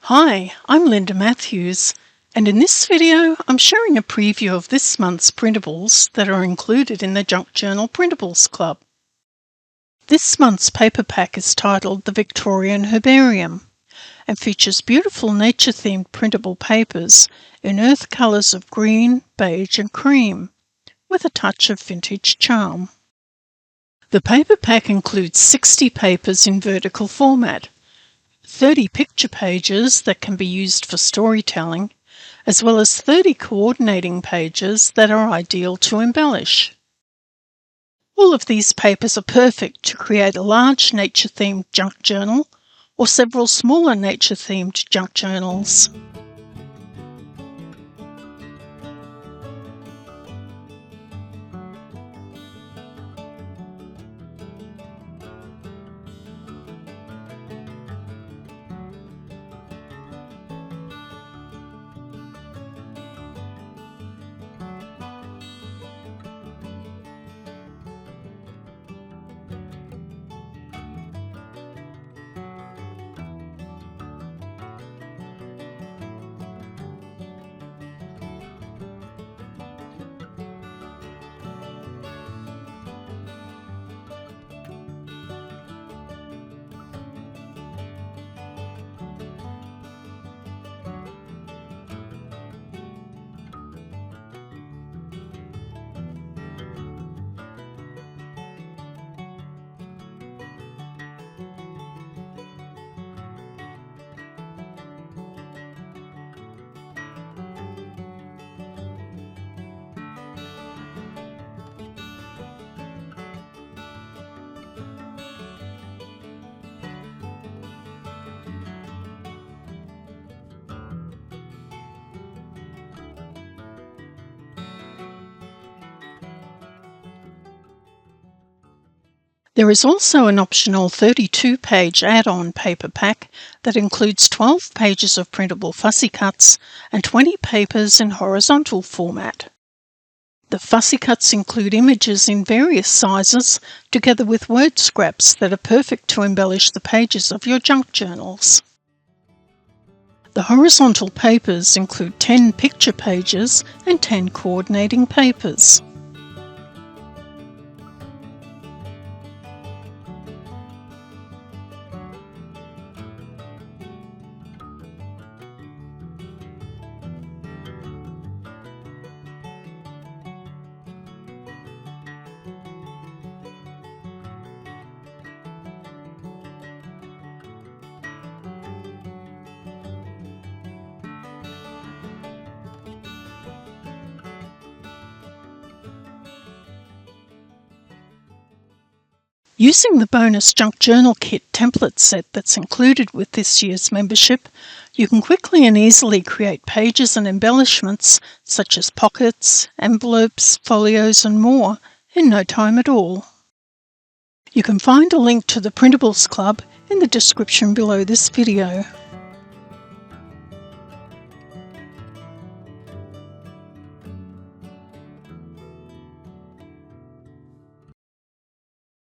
Hi, I'm Linda Matthews, and in this video I'm sharing a preview of this month's printables that are included in the Junk Journal Printables Club. This month's paper pack is titled the Victorian Herbarium and features beautiful nature-themed printable papers in earth colours of green, beige and cream, with a touch of vintage charm. The paper pack includes 60 papers in vertical format, 30 picture pages that can be used for storytelling, as well as 30 coordinating pages that are ideal to embellish. All of these papers are perfect to create a large nature-themed junk journal or several smaller nature-themed junk journals. There is also an optional 32-page add-on paper pack that includes 12 pages of printable fussy cuts and 20 papers in horizontal format. The fussy cuts include images in various sizes, together with word scraps that are perfect to embellish the pages of your junk journals. The horizontal papers include 10 picture pages and 10 coordinating papers. Using the bonus Junk Journal Kit template set that's included with this year's membership, you can quickly and easily create pages and embellishments such as pockets, envelopes, folios and more in no time at all. You can find a link to the Printables Club in the description below this video.